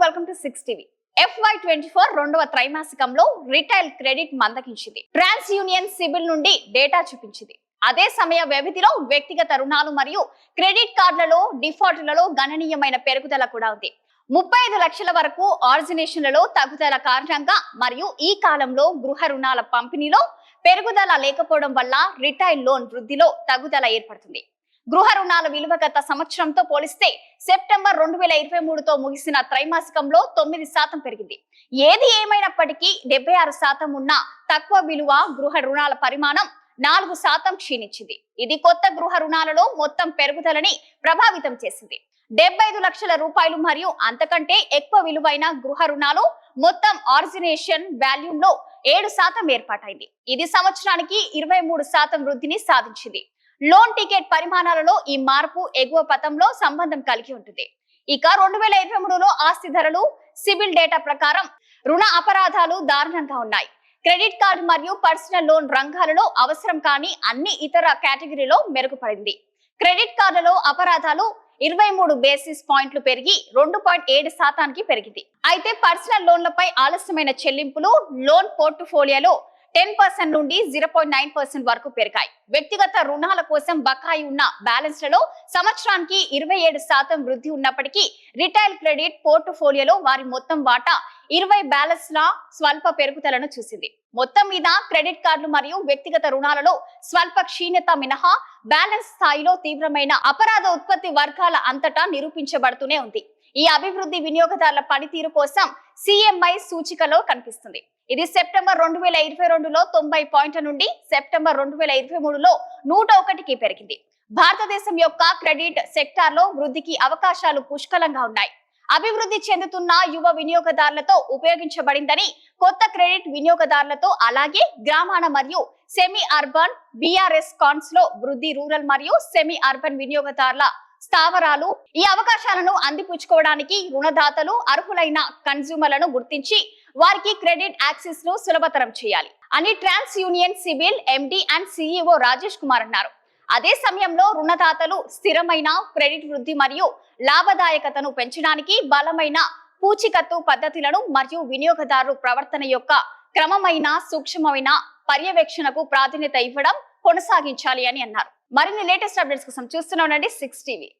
Welcome to 6 TV. FY24 రెండవ త్రైమాసికంలో retail credit మందగించింది. ట్రాన్స్ union CIBIL నుండి డేటా చూపించింది. అదే సమయ వ్యవధిలో వ్యక్తిగత రుణాలు మరియు క్రెడిట్ కార్డులలో డిఫాల్ట్లలో గణనీయమైన పెరుగుదల కూడా ఉంది. 35 లక్షల వరకు ఆరిజినేషన్లలో తగ్గుదల కారణంగా మరియు ఈ కాలంలో గృహ రుణాల పంపిణీలో పెరుగుదల లేకపోవడం వల్ల రిటైల్ లోన్ వృద్ధిలో తగ్గుదల ఏర్పడుతుంది. గృహ రుణాల విలువ గత సంవత్సరంతో పోలిస్తే సెప్టెంబర్ 2023తో ముగిసిన త్రైమాసికంలో 9% పెరిగింది. ఏది ఏమైనప్పటికీ 76% ఉన్న తక్కువ విలువ గృహ రుణాల పరిమాణం 4% క్షీణించింది. ఇది కొత్త గృహ రుణాలలో మొత్తం పెరుగుదలని ప్రభావితం చేసింది. 75 లక్షల రూపాయలు మరియు అంతకంటే ఎక్కువ విలువైన గృహ రుణాలు మొత్తం ఆరిజినేషన్ వాల్యూమ్ లో 7% ఏర్పాటైంది. ఇది సంవత్సరానికి 23% వృద్ధిని సాధించింది. లోన్ టికెట్ పరిమాణాలలో ఈ మార్పు ఎగువ పథంలో సంబంధం కలిగి ఉంటుంది. ఇక 2023లో ఆస్తి ధరలు సిబిల్ డేటా ప్రకారం రుణ అపరాధాలు దారుణంగా ఉన్నాయి. క్రెడిట్ కార్డు మరియు పర్సనల్ లోన్ రంగాలలో అవసరం కాని అన్ని ఇతర కేటగిరీలో మెరుగుపడింది. క్రెడిట్ కార్డులో అపరాధాలు 23 బేసిస్ పాయింట్లు పెరిగి 2.7% పెరిగింది. అయితే పర్సనల్ లోన్లపై ఆలస్యమైన చెల్లింపులు లోన్ పోర్ట్ఫోలియోలో 10% నుండి 0.9% వరకు పెరిగాయి. వ్యక్తిగత రుణాల కోసం బకాయి ఉన్న బ్యాలెన్స్లలో సంవత్సరానికి 27% వృద్ధి ఉన్నప్పటికీ రిటైల్ క్రెడిట్ పోర్ట్ఫోలియోలో వారి మొత్తం వాటా 20 బ్యాలెన్స్ల స్వల్ప పెరుగుదలను చూసింది. మొత్తం మీద క్రెడిట్ కార్డులు మరియు వ్యక్తిగత రుణాలలో స్వల్ప క్షీణత మినహా బ్యాలెన్స్ స్థాయిలో తీవ్రమైన అపరాధ ఉత్పత్తి వర్గాల అంతటా నిరూపించబడుతూనే ఉంది. ఈ అభివృద్ధి వినియోగదారుల పనితీరు కోసం CMI సూచికలో కనిపిస్తుంది. ఇది సెప్టెంబర్ 2022లో 90 పాయింట్ల నుండి సెప్టెంబర్ 2023లో 101కి పెరిగింది. భారతదేశం యొక్క క్రెడిట్ సెక్టార్లో వృద్ధికి అవకాశాలు పుష్కలంగా ఉన్నాయి. అభివృద్ధి చెందుతున్న యువ వినియోగదారులతో ఉపయోగించబడిందని, కొత్త క్రెడిట్ వినియోగదారులతో, అలాగే గ్రామాల మరియు సెమీ అర్బన్ BRS కాన్స్ లో వృద్ధి, రూరల్ మరియు సెమీ అర్బన్ వినియోగదారుల స్థావరాలు. ఈ అవకాశాలను అందిపుచ్చుకోవడానికి రుణదాతలు అర్హులైన కన్స్యూమర్లను గుర్తించి వారికి క్రెడిట్ యాక్సెస్ ను సులభతరం చేయాలి అని TransUnion CIBIL MD and CEO Rajesh Kumar అన్నారు. అదే సమయంలో రుణదాతలు స్థిరమైన క్రెడిట్ వృద్ధి మరియు లాభదాయకతను పెంచడానికి బలమైన పూచికత్తు పద్ధతులను మరియు వినియోగదారు ప్రవర్తన యొక్క క్రమమైన సూక్ష్మమైన పర్యవేక్షణకు ప్రాధాన్యత ఇవ్వడం కొనసాగించాలి అని అన్నారు. మరిన్ని లేటెస్ట్ అప్డేట్స్ కోసం చూస్తూనే ఉండండి 6 టీవీ.